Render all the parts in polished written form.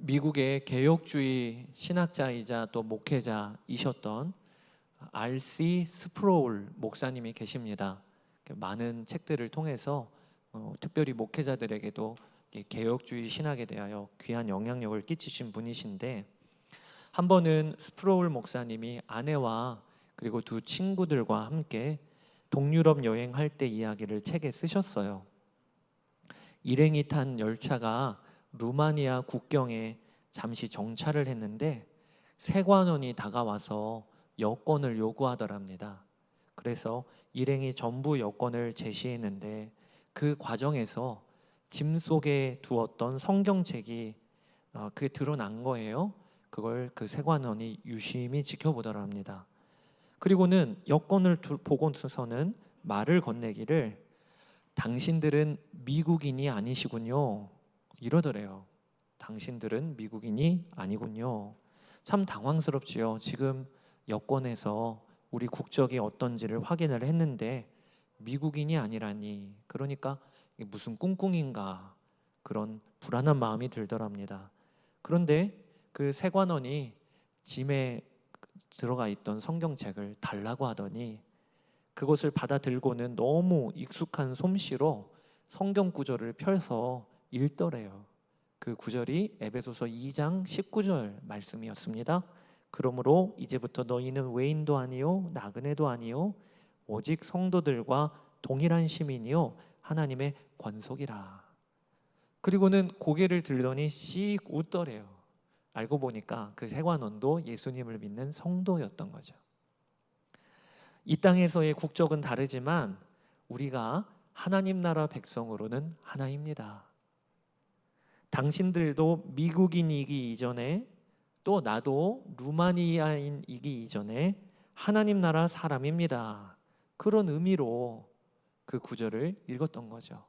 미국의 개혁주의 신학자이자 또 목회자이셨던 R.C. 스프로울 목사님이 계십니다. 많은 책들을 통해서 특별히 목회자들에게도 개혁주의 신학에 대하여 귀한 영향력을 끼치신 분이신데, 한 번은 스프로울 목사님이 아내와 그리고 두 친구들과 함께 동유럽 여행할 때 이야기를 책에 쓰셨어요. 일행이 탄 열차가 루마니아 국경에 잠시 정차를 했는데 세관원이 다가와서 여권을 요구하더랍니다. 그래서 일행이 전부 여권을 제시했는데 그 과정에서 짐 속에 두었던 성경책이 그게 드러난 거예요. 그걸 그 세관원이 유심히 지켜보더랍니다. 그리고는 여권을 보고서는 말을 건네기를 당신들은 미국인이 아니시군요 이러더래요. 당신들은 미국인이 아니군요. 참 당황스럽지요. 지금 여권에서 우리 국적이 어떤지를 확인을 했는데 미국인이 아니라니, 그러니까 무슨 꿍꿍인가, 그런 불안한 마음이 들더랍니다. 그런데 그 세관원이 짐에 들어가 있던 성경책을 달라고 하더니 그것을 받아 들고는 너무 익숙한 솜씨로 성경 구절을 펴서 읽더래요. 그 구절이 에베소서 2장 19절 말씀이었습니다. 그러므로 이제부터 너희는 외인도 아니요 나그네도 아니요 오직 성도들과 동일한 시민이요 하나님의 권속이라. 그리고는 고개를 들더니 씩 웃더래요. 알고 보니까 그 세관원도 예수님을 믿는 성도였던 거죠. 이 땅에서의 국적은 다르지만 우리가 하나님 나라 백성으로는 하나입니다. 당신들도 미국인이기 이전에, 또 나도 루마니아인이기 이전에 하나님 나라 사람입니다. 그런 의미로 그 구절을 읽었던 거죠.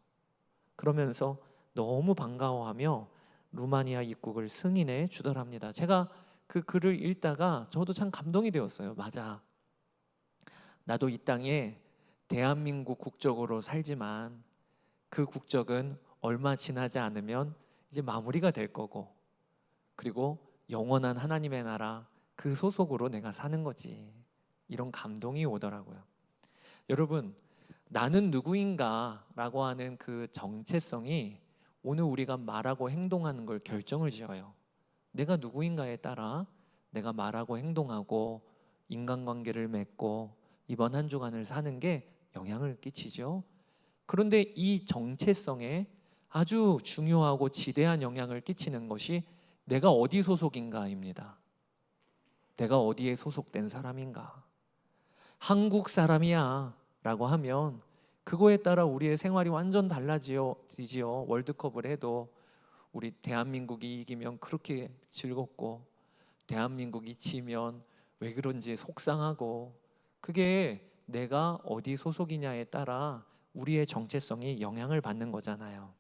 그러면서 너무 반가워하며 루마니아 입국을 승인해 주더랍니다. 제가 그 글을 읽다가 저도 참 감동이 되었어요. 맞아, 나도 이 땅에 대한민국 국적으로 살지만 그 국적은 얼마 지나지 않으면 이제 마무리가 될 거고, 그리고 영원한 하나님의 나라 그 소속으로 내가 사는 거지. 이런 감동이 오더라고요. 여러분, 나는 누구인가 라고 하는 그 정체성이 오늘 우리가 말하고 행동하는 걸 결정을 지어요. 내가 누구인가에 따라 내가 말하고 행동하고 인간관계를 맺고 이번 한 주간을 사는 게 영향을 끼치죠. 그런데 이 정체성에 아주 중요하고 지대한 영향을 끼치는 것이 내가 어디 소속인가입니다. 내가 어디에 소속된 사람인가. 한국 사람이야 라고 하면 그거에 따라 우리의 생활이 완전 달라지지요. 월드컵을 해도 우리 대한민국이 이기면 그렇게 즐겁고, 대한민국이 지면 왜 그런지 속상하고, 그게 내가 어디 소속이냐에 따라 우리의 정체성이 영향을 받는 거잖아요.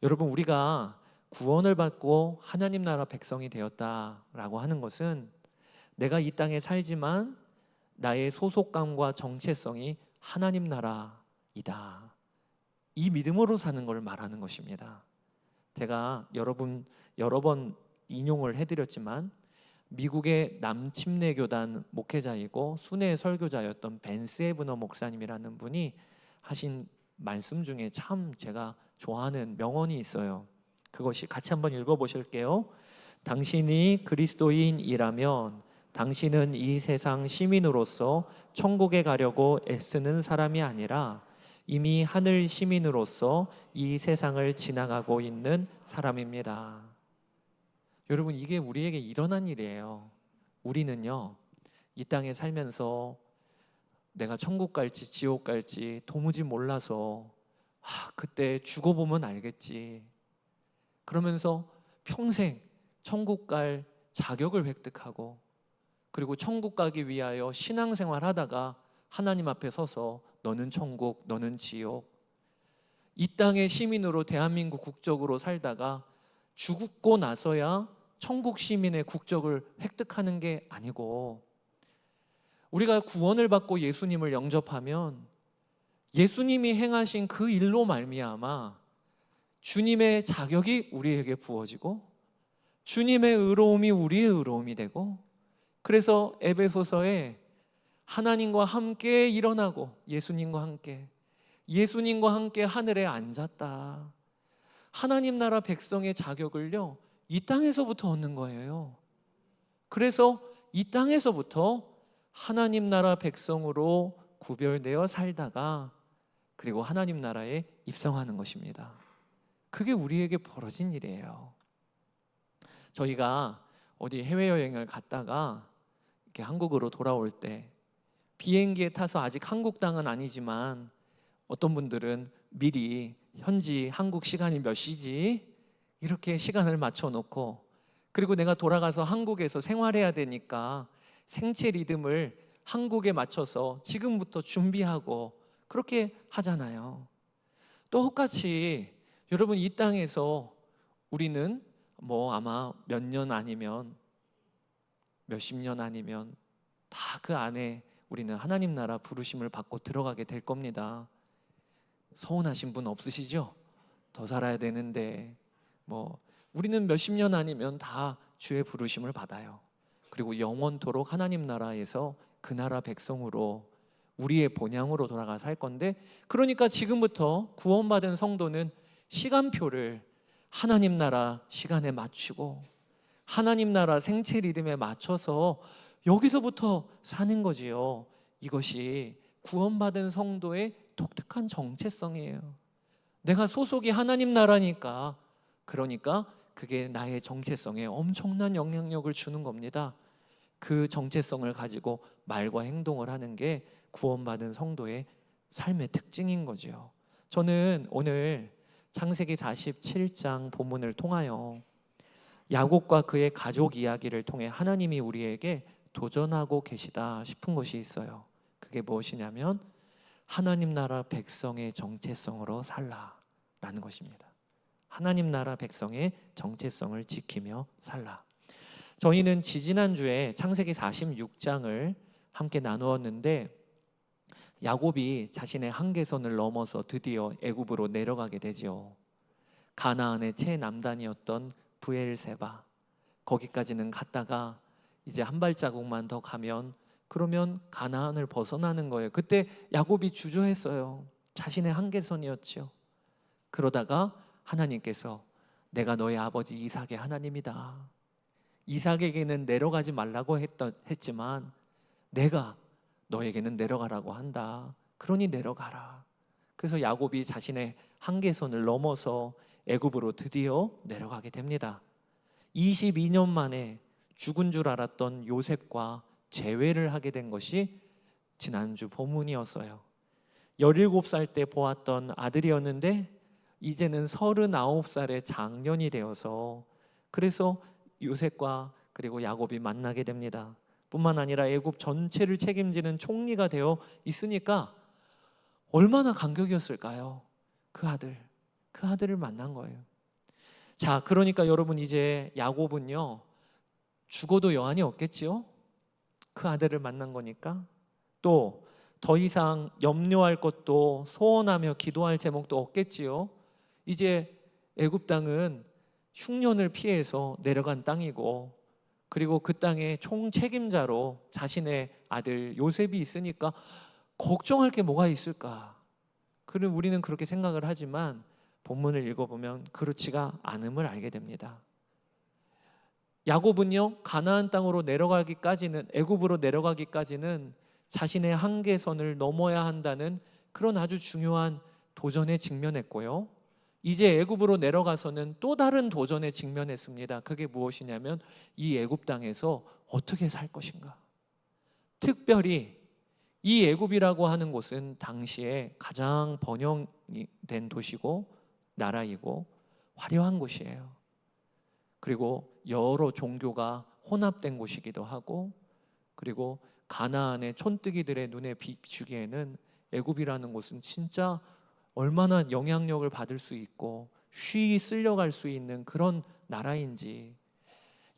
여러분, 우리가 구원을 받고 하나님 나라 백성이 되었다라고 하는 것은 내가 이 땅에 살지만 나의 소속감과 정체성이 하나님 나라이다, 이 믿음으로 사는 걸 말하는 것입니다. 제가 여러 번 인용을 해드렸지만 미국의 남침례교단 목회자이고 순회 설교자였던 벤스 에브너 목사님이라는 분이 하신 말씀 중에 참 제가 좋아하는 명언이 있어요. 그것이 같이 한번 읽어보실게요. 당신이 그리스도인이라면 당신은 이 세상 시민으로서 천국에 가려고 애쓰는 사람이 아니라 이미 하늘 시민으로서 이 세상을 지나가고 있는 사람입니다. 여러분, 이게 우리에게 일어난 일이에요. 우리는요, 이 땅에 살면서 내가 천국 갈지 지옥 갈지 도무지 몰라서 그때 죽어보면 알겠지, 그러면서 평생 천국 갈 자격을 획득하고, 그리고 천국 가기 위하여 신앙생활 하다가 하나님 앞에 서서 너는 천국, 너는 지옥, 이 땅의 시민으로 대한민국 국적으로 살다가 죽고 나서야 천국 시민의 국적을 획득하는 게 아니고, 우리가 구원을 받고 예수님을 영접하면 예수님이 행하신 그 일로 말미암아 주님의 자격이 우리에게 부어지고 주님의 의로움이 우리의 의로움이 되고, 그래서 에베소서에 하나님과 함께 일어나고 예수님과 함께 하늘에 앉았다. 하나님 나라 백성의 자격을요, 이 땅에서부터 얻는 거예요. 그래서 이 땅에서부터 하나님 나라 백성으로 구별되어 살다가 그리고 하나님 나라에 입성하는 것입니다. 그게 우리에게 벌어진 일이에요. 저희가 어디 해외여행을 갔다가 이렇게 한국으로 돌아올 때 비행기에 타서 아직 한국 땅은 아니지만 어떤 분들은 미리 현지 한국 시간이 몇 시지? 이렇게 시간을 맞춰 놓고, 그리고 내가 돌아가서 한국에서 생활해야 되니까 생체 리듬을 한국에 맞춰서 지금부터 준비하고 그렇게 하잖아요. 똑같이 여러분, 이 땅에서 우리는 아마 몇 년 아니면 몇십 년 아니면 다 그 안에 우리는 하나님 나라 부르심을 받고 들어가게 될 겁니다. 서운하신 분 없으시죠? 더 살아야 되는데 우리는 몇십 년 아니면 다 주의 부르심을 받아요. 그리고 영원토록 하나님 나라에서 그 나라 백성으로 우리의 본향으로 돌아가 살 건데, 그러니까 지금부터 구원받은 성도는 시간표를 하나님 나라 시간에 맞추고 하나님 나라 생체 리듬에 맞춰서 여기서부터 사는 거지요. 이것이 구원받은 성도의 독특한 정체성이에요. 내가 소속이 하나님 나라니까, 그러니까 그게 나의 정체성에 엄청난 영향력을 주는 겁니다. 그 정체성을 가지고 말과 행동을 하는 게 구원받은 성도의 삶의 특징인 거죠. 저는 오늘 창세기 47장 본문을 통하여 야곱과 그의 가족 이야기를 통해 하나님이 우리에게 도전하고 계시다 싶은 것이 있어요. 그게 무엇이냐면 하나님 나라 백성의 정체성으로 살라라는 것입니다. 하나님 나라 백성의 정체성을 지키며 살라. 저희는 지지난주에 창세기 46장을 함께 나누었는데, 야곱이 자신의 한계선을 넘어서 드디어 애굽으로 내려가게 되지요. 가나안의 최남단이었던 브엘세바, 거기까지는 갔다가 이제 한 발자국만 더 가면 그러면 가나안을 벗어나는 거예요. 그때 야곱이 주저했어요. 자신의 한계선이었죠. 그러다가 하나님께서 내가 너의 아버지 이삭의 하나님이다. 이삭에게는 내려가지 말라고 했지만 내가 너에게는 내려가라고 한다. 그러니 내려가라. 그래서 야곱이 자신의 한계선을 넘어서 애굽으로 드디어 내려가게 됩니다. 22년 만에 죽은 줄 알았던 요셉과 재회를 하게 된 것이 지난주 본문이었어요. 17살 때 보았던 아들이었는데 이제는 39살의 장년이 되어서, 그래서 요셉과 그리고 야곱이 만나게 됩니다. 뿐만 아니라 애굽 전체를 책임지는 총리가 되어 있으니까 얼마나 감격이었을까요? 그 아들을 만난 거예요. 자, 그러니까 여러분, 이제 야곱은요 죽어도 여한이 없겠지요? 그 아들을 만난 거니까. 또 더 이상 염려할 것도 소원하며 기도할 제목도 없겠지요? 이제 애굽 땅은 흉년을 피해서 내려간 땅이고, 그리고 그 땅의 총책임자로 자신의 아들 요셉이 있으니까 걱정할 게 뭐가 있을까? 그럼 우리는 그렇게 생각을 하지만 본문을 읽어보면 그렇지가 않음을 알게 됩니다. 야곱은요 가나안 땅으로 내려가기까지는, 애굽으로 내려가기까지는 자신의 한계선을 넘어야 한다는 그런 아주 중요한 도전에 직면했고요. 이제 애굽으로 내려가서는 또 다른 도전에 직면했습니다. 그게 무엇이냐면 이 애굽 땅에서 어떻게 살 것인가. 특별히 이 애굽이라고 하는 곳은 당시에 가장 번영된 도시고 나라이고 화려한 곳이에요. 그리고 여러 종교가 혼합된 곳이기도 하고, 그리고 가나안의 촌뜨기들의 눈에 비추기에는 애굽이라는 곳은 진짜 얼마나 영향력을 받을 수 있고 쉬이 쓸려갈 수 있는 그런 나라인지.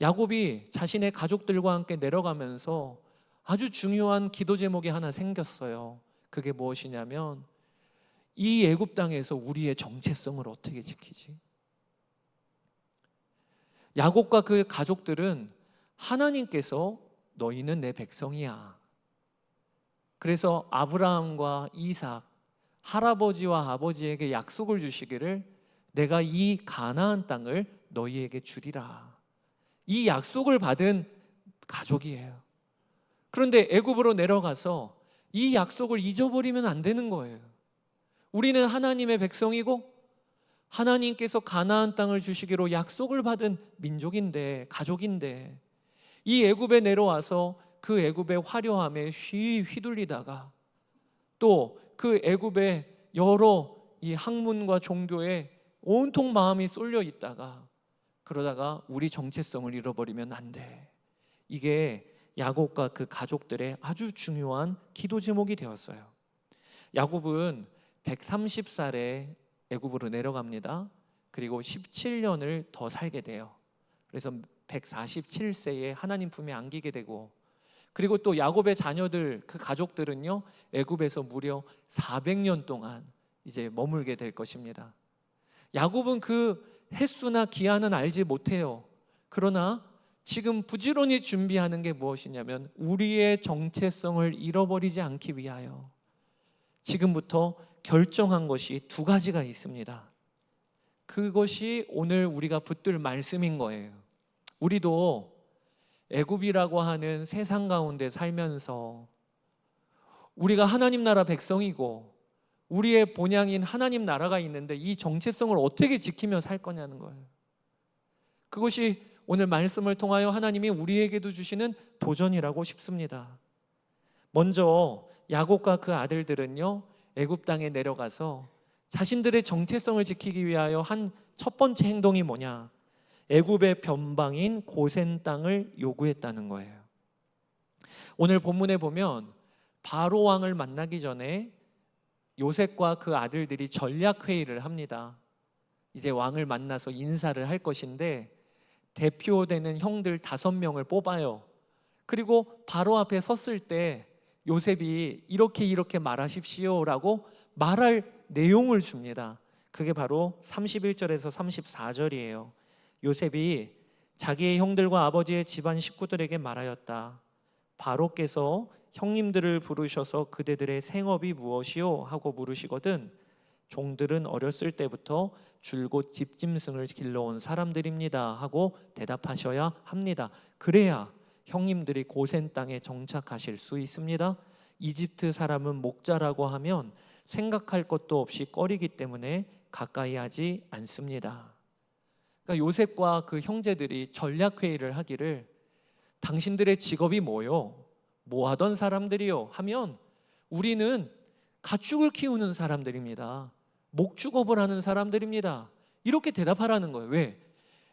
야곱이 자신의 가족들과 함께 내려가면서 아주 중요한 기도 제목이 하나 생겼어요. 그게 무엇이냐면 이 애굽 땅에서 우리의 정체성을 어떻게 지키지? 야곱과 그 가족들은 하나님께서 너희는 내 백성이야. 그래서 아브라함과 이삭, 할아버지와 아버지에게 약속을 주시기를 내가 이 가나안 땅을 너희에게 주리라. 이 약속을 받은 가족이에요. 그런데 애굽으로 내려가서 이 약속을 잊어버리면 안 되는 거예요. 우리는 하나님의 백성이고 하나님께서 가나안 땅을 주시기로 약속을 받은 민족인데, 가족인데, 이 애굽에 내려와서 그 애굽의 화려함에 휘둘리다가 또 그 애굽의 여러 이 학문과 종교에 온통 마음이 쏠려 있다가 그러다가 우리 정체성을 잃어버리면 안 돼. 이게 야곱과 그 가족들의 아주 중요한 기도 제목이 되었어요. 야곱은 130살에 애굽으로 내려갑니다. 그리고 17년을 더 살게 돼요. 그래서 147세에 하나님 품에 안기게 되고, 그리고 또 야곱의 자녀들, 그 가족들은요, 애굽에서 무려 400년 동안 이제 머물게 될 것입니다. 야곱은 그 횟수나 기한은 알지 못해요. 그러나 지금 부지런히 준비하는 게 무엇이냐면 우리의 정체성을 잃어버리지 않기 위하여 지금부터 결정한 것이 두 가지가 있습니다. 그것이 오늘 우리가 붙들 말씀인 거예요. 우리도 애굽이라고 하는 세상 가운데 살면서 우리가 하나님 나라 백성이고 우리의 본향인 하나님 나라가 있는데 이 정체성을 어떻게 지키며 살 거냐는 거예요. 그것이 오늘 말씀을 통하여 하나님이 우리에게도 주시는 도전이라고 싶습니다. 먼저 야곱과 그 아들들은요, 애굽 땅에 내려가서 자신들의 정체성을 지키기 위하여 한 첫 번째 행동이 뭐냐? 애굽의 변방인 고센 땅을 요구했다는 거예요. 오늘 본문에 보면 바로 왕을 만나기 전에 요셉과 그 아들들이 전략 회의를 합니다. 이제 왕을 만나서 인사를 할 것인데 대표되는 형들 5명을 뽑아요. 그리고 바로 앞에 섰을 때 요셉이 이렇게 말하십시오라고 말할 내용을 줍니다. 그게 바로 31절에서 34절이에요. 요셉이 자기의 형들과 아버지의 집안 식구들에게 말하였다. 바로께서 형님들을 부르셔서 그대들의 생업이 무엇이요? 하고 물으시거든 종들은 어렸을 때부터 줄곧 집짐승을 길러온 사람들입니다 하고 대답하셔야 합니다. 그래야 형님들이 고센 땅에 정착하실 수 있습니다. 이집트 사람은 목자라고 하면 생각할 것도 없이 꺼리기 때문에 가까이 하지 않습니다. 그러니까 요셉과 그 형제들이 전략 회의를 하기를 당신들의 직업이 뭐요? 뭐 하던 사람들이요? 하면 우리는 가축을 키우는 사람들입니다. 목축업을 하는 사람들입니다. 이렇게 대답하라는 거예요. 왜?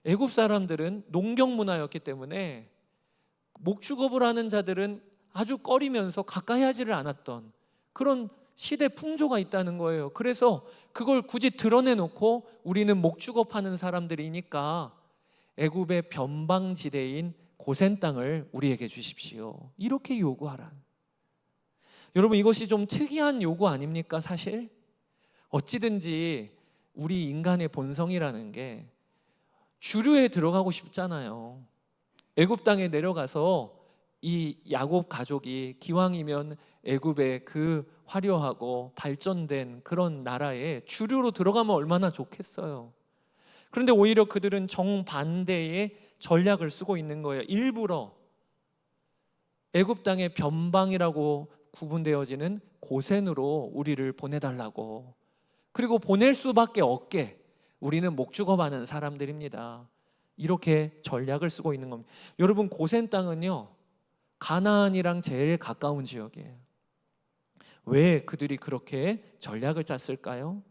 애굽 사람들은 농경 문화였기 때문에 목축업을 하는 자들은 아주 꺼리면서 가까이 하지를 않았던 그런 시대 풍조가 있다는 거예요. 그래서 그걸 굳이 드러내놓고 우리는 목축업하는 사람들이니까 애굽의 변방지대인 고센 땅을 우리에게 주십시오. 이렇게 요구하라. 여러분, 이것이 좀 특이한 요구 아닙니까? 사실 어찌든지 우리 인간의 본성이라는 게 주류에 들어가고 싶잖아요. 애굽 땅에 내려가서 이 야곱 가족이 기왕이면 애굽의 그 화려하고 발전된 그런 나라에 주류로 들어가면 얼마나 좋겠어요. 그런데 오히려 그들은 정반대의 전략을 쓰고 있는 거예요. 일부러 애굽 땅의 변방이라고 구분되어지는 고센으로 우리를 보내달라고, 그리고 보낼 수밖에 없게 우리는 목축업하는 사람들입니다. 이렇게 전략을 쓰고 있는 겁니다. 여러분, 고센 땅은요 가나안이랑 제일 가까운 지역이에요. 왜 그들이 그렇게 전략을 짰을까요?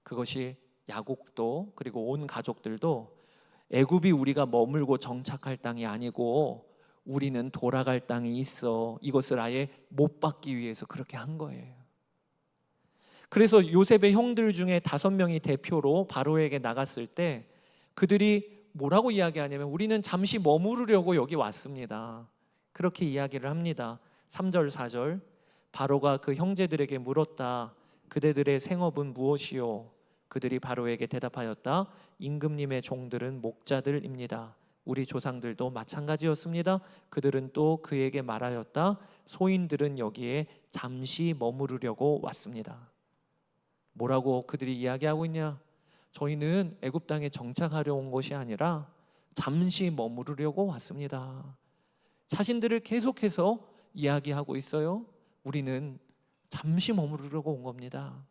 그것이 야곱도 그리고 온 가족들도 애굽이 우리가 머물고 정착할 땅이 아니고 우리는 돌아갈 땅이 있어, 이것을 아예 못 받기 위해서 그렇게 한 거예요. 그래서 요셉의 형들 중에 5명이 대표로 바로에게 나갔을 때 그들이 뭐라고 이야기하냐면 우리는 잠시 머무르려고 여기 왔습니다. 그렇게 이야기를 합니다. 3절 4절 바로가 그 형제들에게 물었다. 그대들의 생업은 무엇이요? 그들이 바로에게 대답하였다. 임금님의 종들은 목자들입니다. 우리 조상들도 마찬가지였습니다. 그들은 또 그에게 말하였다. 소인들은 여기에 잠시 머무르려고 왔습니다. 뭐라고 그들이 이야기하고 있냐? 저희는 애굽 땅에 정착하려 온 것이 아니라 잠시 머무르려고 왔습니다. 자신들을 계속해서 이야기하고 있어요. 우리는 잠시 머무르려고 온 겁니다.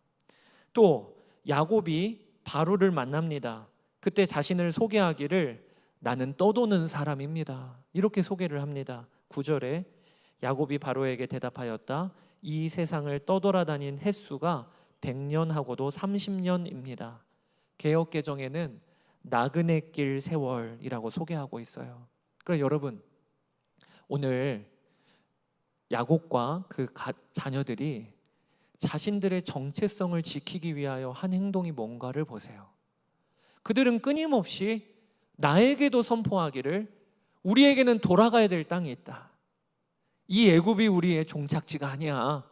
또 야곱이 바로를 만납니다. 그때 자신을 소개하기를 나는 떠도는 사람입니다. 이렇게 소개를 합니다. 9절에 야곱이 바로에게 대답하였다. 이 세상을 떠돌아다닌 횟수가 100년하고도 30년입니다. 개역개정에는 나그네 길 세월이라고 소개하고 있어요. 그러니까 여러분, 오늘 야곱과 그 자녀들이 자신들의 정체성을 지키기 위하여 한 행동이 뭔가를 보세요. 그들은 끊임없이 나에게도 선포하기를 우리에게는 돌아가야 될 땅이 있다. 이 애굽이 우리의 종착지가 아니야.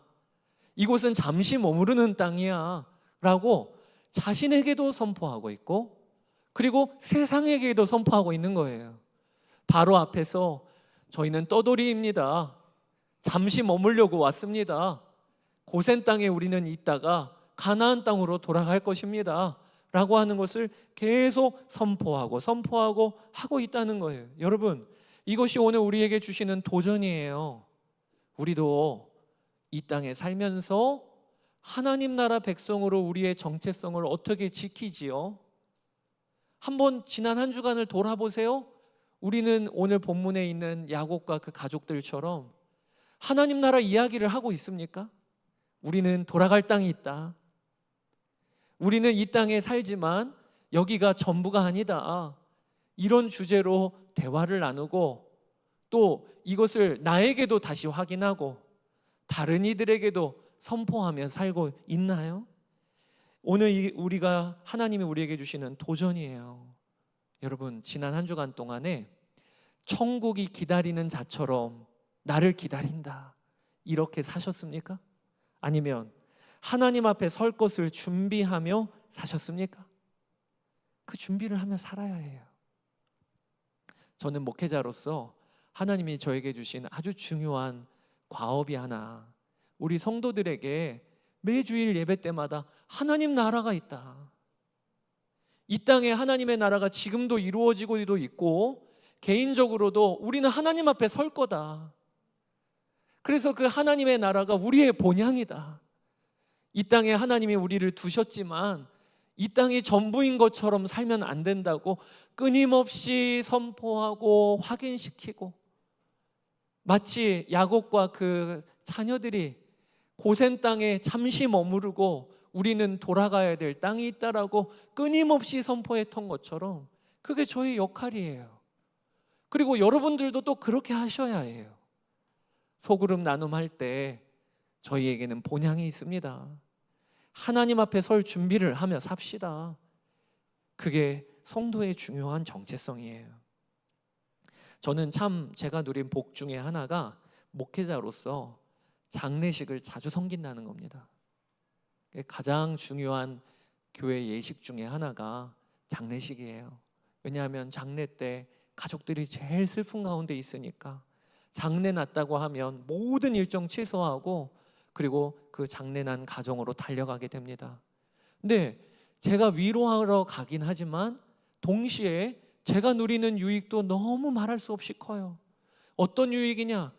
이곳은 잠시 머무르는 땅이야 라고 자신에게도 선포하고 있고, 그리고 세상에게도 선포하고 있는 거예요. 바로 앞에서 저희는 떠돌이입니다. 잠시 머물려고 왔습니다. 고센 땅에 우리는 있다가 가나안 땅으로 돌아갈 것입니다 라고 하는 것을 계속 선포하고 하고 있다는 거예요. 여러분, 이것이 오늘 우리에게 주시는 도전이에요. 우리도 이 땅에 살면서 하나님 나라 백성으로 우리의 정체성을 어떻게 지키지요? 한번 지난 한 주간을 돌아보세요. 우리는 오늘 본문에 있는 야곱과 그 가족들처럼 하나님 나라 이야기를 하고 있습니까? 우리는 돌아갈 땅이 있다. 우리는 이 땅에 살지만 여기가 전부가 아니다. 이런 주제로 대화를 나누고, 또 이것을 나에게도 다시 확인하고 다른 이들에게도 선포하며 살고 있나요? 오늘 우리가 하나님이 우리에게 주시는 도전이에요. 여러분, 지난 한 주간 동안에 천국이 기다리는 자처럼 나를 기다린다, 이렇게 사셨습니까? 아니면 하나님 앞에 설 것을 준비하며 사셨습니까? 그 준비를 하며 살아야 해요. 저는 목회자로서 하나님이 저에게 주신 아주 중요한 과업이 하나, 우리 성도들에게 매주일 예배 때마다 하나님 나라가 있다. 이 땅에 하나님의 나라가 지금도 이루어지고도 있고, 개인적으로도 우리는 하나님 앞에 설 거다. 그래서 그 하나님의 나라가 우리의 본향이다. 이 땅에 하나님이 우리를 두셨지만 이 땅이 전부인 것처럼 살면 안 된다고 끊임없이 선포하고 확인시키고, 마치 야곱과 그 자녀들이 고센 땅에 잠시 머무르고 우리는 돌아가야 될 땅이 있다라고 끊임없이 선포했던 것처럼 그게 저의 역할이에요. 그리고 여러분들도 또 그렇게 하셔야 해요. 소그룹 나눔할 때 저희에게는 본향이 있습니다. 하나님 앞에 설 준비를 하며 삽시다. 그게 성도의 중요한 정체성이에요. 저는 참 제가 누린 복 중에 하나가 목회자로서 장례식을 자주 섬긴다는 겁니다. 가장 중요한 교회 예식 중에 하나가 장례식이에요. 왜냐하면 장례 때 가족들이 제일 슬픈 가운데 있으니까 장례 났다고 하면 모든 일정 취소하고 그리고 그 장례 난 가정으로 달려가게 됩니다. 근데 제가 위로하러 가긴 하지만 동시에 제가 누리는 유익도 너무 말할 수 없이 커요. 어떤 유익이냐?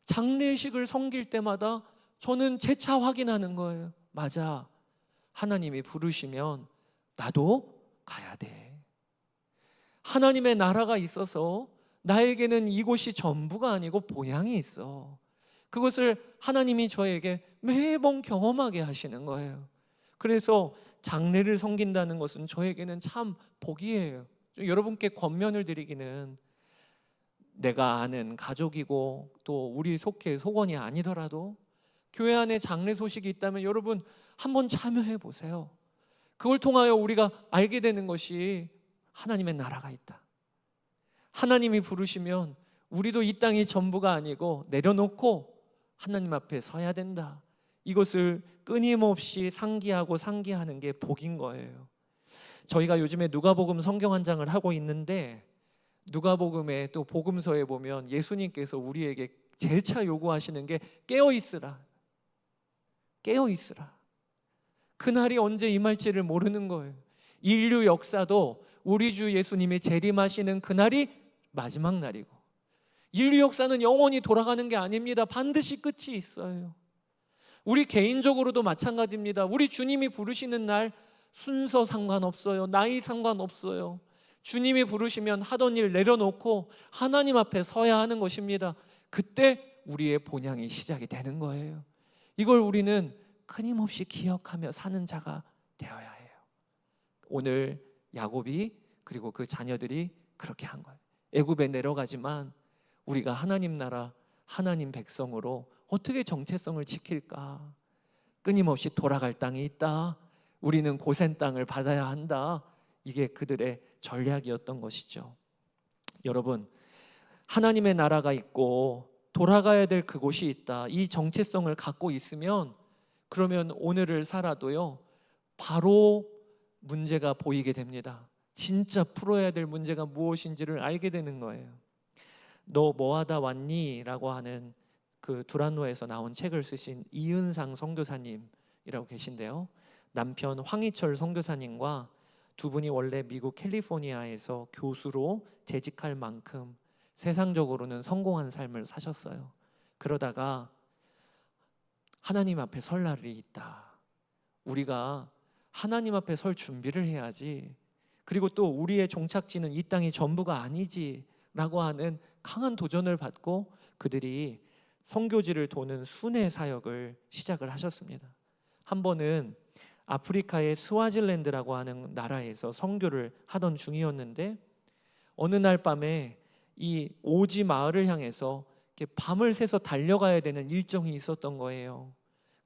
장례식을 섬길 때마다 저는 재차 확인하는 거예요. 맞아, 하나님이 부르시면 나도 가야 돼. 하나님의 나라가 있어서 나에게는 이곳이 전부가 아니고 본향이 있어. 그것을 하나님이 저에게 매번 경험하게 하시는 거예요. 그래서 장례를 섬긴다는 것은 저에게는 참 복이에요. 여러분께 권면을 드리기는, 내가 아는 가족이고 또 우리 속해 속원이 아니더라도 교회 안에 장례 소식이 있다면 여러분 한번 참여해 보세요. 그걸 통하여 우리가 알게 되는 것이 하나님의 나라가 있다. 하나님이 부르시면 우리도 이 땅이 전부가 아니고 내려놓고 하나님 앞에 서야 된다. 이것을 끊임없이 상기하고 상기하는 게 복인 거예요. 저희가 요즘에 누가복음 성경 한 장을 하고 있는데 누가복음에 또 복음서에 보면 예수님께서 우리에게 재차 요구하시는 게 깨어 있으라. 깨어 있으라. 그날이 언제 임할지를 모르는 거예요. 인류 역사도 우리 주 예수님이 재림하시는 그날이 마지막 날이고, 인류 역사는 영원히 돌아가는 게 아닙니다. 반드시 끝이 있어요. 우리 개인적으로도 마찬가지입니다. 우리 주님이 부르시는 날 순서 상관없어요. 나이 상관없어요. 주님이 부르시면 하던 일 내려놓고 하나님 앞에 서야 하는 것입니다. 그때 우리의 본향이 시작이 되는 거예요. 이걸 우리는 끊임없이 기억하며 사는 자가 되어야 해요. 오늘 야곱이 그리고 그 자녀들이 그렇게 한 거예요. 애굽에 내려가지만 우리가 하나님 나라, 하나님 백성으로 어떻게 정체성을 지킬까? 끊임없이 돌아갈 땅이 있다. 우리는 고센 땅을 받아야 한다. 이게 그들의 전략이었던 것이죠. 여러분, 하나님의 나라가 있고 돌아가야 될 그곳이 있다. 이 정체성을 갖고 있으면 그러면 오늘을 살아도요, 바로 문제가 보이게 됩니다. 진짜 풀어야 될 문제가 무엇인지를 알게 되는 거예요. 너 뭐하다 왔니? 라고 하는 그 두란노에서 나온 책을 쓰신 이은상 선교사님이라고 계신데요, 남편 황희철 선교사님과 두 분이 원래 미국 캘리포니아에서 교수로 재직할 만큼 세상적으로는 성공한 삶을 사셨어요. 그러다가 하나님 앞에 설 날이 있다. 우리가 하나님 앞에 설 준비를 해야지. 그리고 또 우리의 종착지는 이 땅이 전부가 아니지 라고 하는 강한 도전을 받고 그들이 선교지를 도는 순회 사역을 시작을 하셨습니다. 한 번은 아프리카의 스와질랜드라고 하는 나라에서 선교를 하던 중이었는데 어느 날 밤에 이 오지 마을을 향해서 이렇게 밤을 새서 달려가야 되는 일정이 있었던 거예요.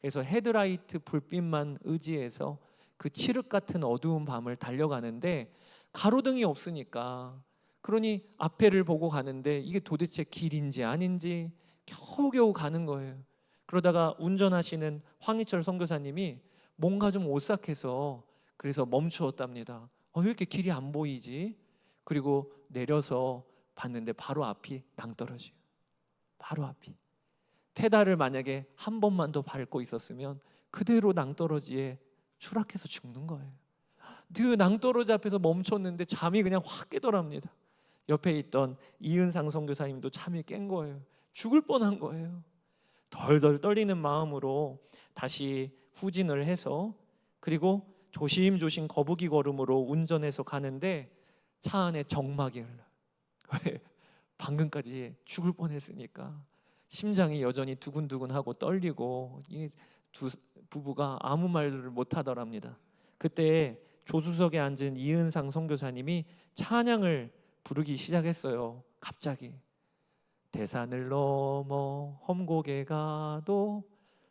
그래서 헤드라이트 불빛만 의지해서 그 칠흑 같은 어두운 밤을 달려가는데 가로등이 없으니까, 그러니 앞에를 보고 가는데 이게 도대체 길인지 아닌지 겨우겨우 가는 거예요. 그러다가 운전하시는 황희철 선교사님이 뭔가 좀 오싹해서 그래서 멈추었답니다. 왜 이렇게 길이 안 보이지? 그리고 내려서 봤는데 바로 앞이 낭떠러지예요. 바로 앞이. 페달을 만약에 한 번만 더 밟고 있었으면 그대로 낭떠러지에 추락해서 죽는 거예요. 그 낭떠러지 앞에서 멈췄는데 잠이 그냥 확 깨더랍니다. 옆에 있던 이은상 선교사님도 잠이 깬 거예요. 죽을 뻔한 거예요. 덜덜 떨리는 마음으로 다시 후진을 해서 그리고 조심조심 거북이 걸음으로 운전해서 가는데 차 안에 정막이 흘러요. 왜? 방금까지 죽을 뻔했으니까 심장이 여전히 두근두근하고 떨리고 이 두 부부가 아무 말을 못하더랍니다. 그때 조수석에 앉은 이은상 선교사님이 찬양을 부르기 시작했어요. 갑자기 대산을 넘어 험곡에 가도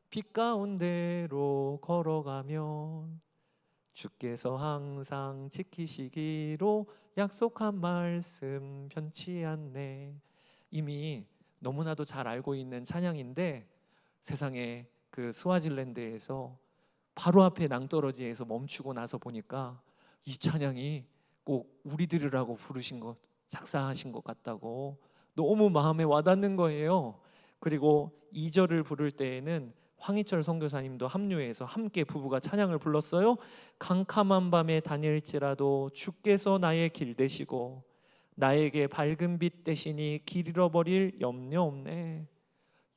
빛 가운데로 걸어가면 주께서 항상 지키시기로 약속한 말씀 변치 않네. 이미 너무나도 잘 알고 있는 찬양인데 세상에 그 스와질랜드에서 바로 앞에 낭떠러지에서 멈추고 나서 보니까 이 찬양이 꼭 우리 들으라고 부르신 것, 작사하신 것 같다고 너무 마음에 와닿는 거예요. 그리고 2절을 부를 때에는 황희철 선교사님도 합류해서 함께 부부가 찬양을 불렀어요. 캄캄한 밤에 다닐지라도 주께서 나의 길 되시고 나에게 밝은 빛 대시니 길 잃어버릴 염려 없네.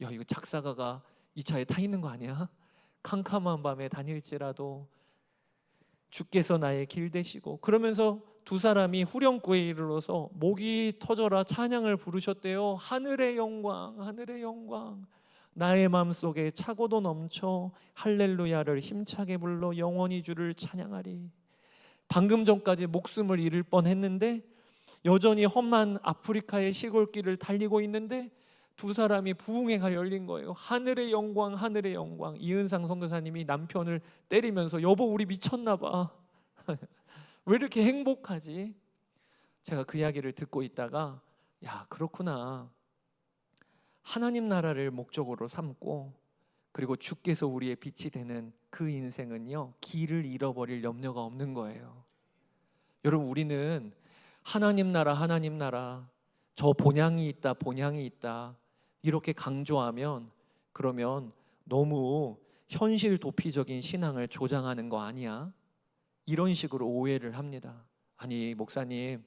야, 이거 작사가가 이 차에 타 있는 거 아니야? 캄캄한 밤에 다닐지라도 주께서 나의 길 되시고, 그러면서 두 사람이 후렴구에 이르러서 목이 터져라 찬양을 부르셨대요. 하늘의 영광, 하늘의 영광. 나의 마음속에 차고도 넘쳐 할렐루야를 힘차게 불러 영원히 주를 찬양하리. 방금 전까지 목숨을 잃을 뻔했는데 여전히 험한 아프리카의 시골길을 달리고 있는데 두 사람이 부흥회가 열린 거예요. 하늘의 영광, 하늘의 영광. 이은상 선교사님이 남편을 때리면서 여보 우리 미쳤나 봐. 왜 이렇게 행복하지? 제가 그 이야기를 듣고 있다가 야, 그렇구나. 하나님 나라를 목적으로 삼고 그리고 주께서 우리의 빛이 되는 그 인생은요, 길을 잃어버릴 염려가 없는 거예요. 여러분, 우리는 하나님 나라, 하나님 나라, 저 본향이 있다, 본향이 있다 이렇게 강조하면 그러면 너무 현실 도피적인 신앙을 조장하는 거 아니야? 이런 식으로 오해를 합니다. 아니, 목사님,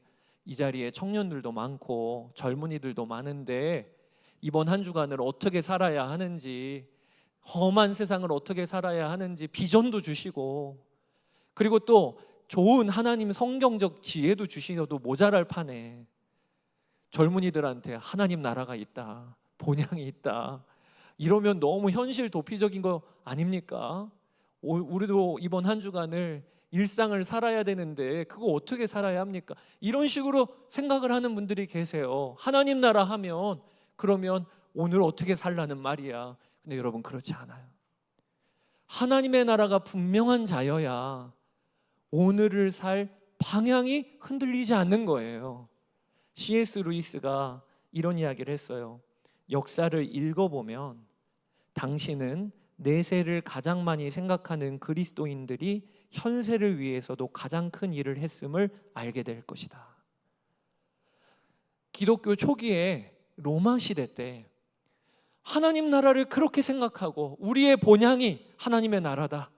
이 자리에 청년들도 많고 젊은이들도 많은데 이번 한 주간을 어떻게 살아야 하는지, 험한 세상을 어떻게 살아야 하는지 비전도 주시고, 그리고 또 좋은 하나님 성경적 지혜도 주시셔도 모자랄 판에 젊은이들한테 하나님 나라가 있다, 본향이 있다 이러면 너무 현실 도피적인 거 아닙니까? 우리도 이번 한 주간을 일상을 살아야 되는데 그거 어떻게 살아야 합니까? 이런 식으로 생각을 하는 분들이 계세요. 하나님 나라 하면 그러면 오늘 어떻게 살라는 말이야. 근데 여러분, 그렇지 않아요. 하나님의 나라가 분명한 자여야 오늘을 살 방향이 흔들리지 않는 거예요. C.S. 루이스가 이런 이야기를 했어요. 역사를 읽어보면 당신은 내세를 가장 많이 생각하는 그리스도인들이 현세를 위해서도 가장 큰 일을 했음을 알게 될 것이다. 기독교 초기에 로마 시대 때 하나님 나라를 그렇게 생각하고 우리의 본향이 하나님의 나라다,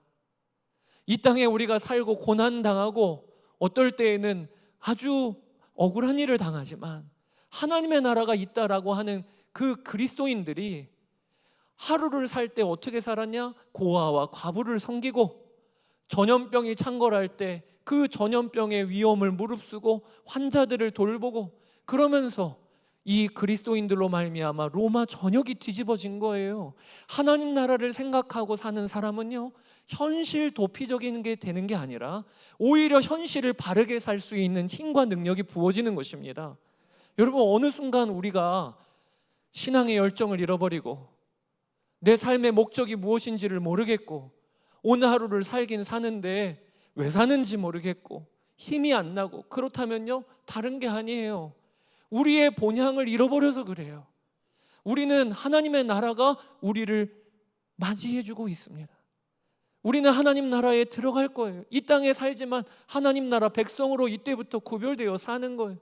이 땅에 우리가 살고 고난당하고 어떨 때에는 아주 억울한 일을 당하지만 하나님의 나라가 있다라고 하는 그 그리스도인들이 하루를 살 때 어떻게 살았냐? 고아와 과부를 섬기고 전염병이 창궐할 때 그 전염병의 위험을 무릅쓰고 환자들을 돌보고, 그러면서 이 그리스도인들로 말미암아 로마 전역이 뒤집어진 거예요. 하나님 나라를 생각하고 사는 사람은요, 현실 도피적인 게 되는 게 아니라 오히려 현실을 바르게 살 수 있는 힘과 능력이 부어지는 것입니다. 여러분, 어느 순간 우리가 신앙의 열정을 잃어버리고 내 삶의 목적이 무엇인지를 모르겠고 오늘 하루를 살긴 사는데 왜 사는지 모르겠고 힘이 안 나고, 그렇다면요, 다른 게 아니에요. 우리의 본향을 잃어버려서 그래요. 우리는 하나님의 나라가 우리를 맞이해주고 있습니다. 우리는 하나님 나라에 들어갈 거예요. 이 땅에 살지만 하나님 나라 백성으로 이때부터 구별되어 사는 거예요.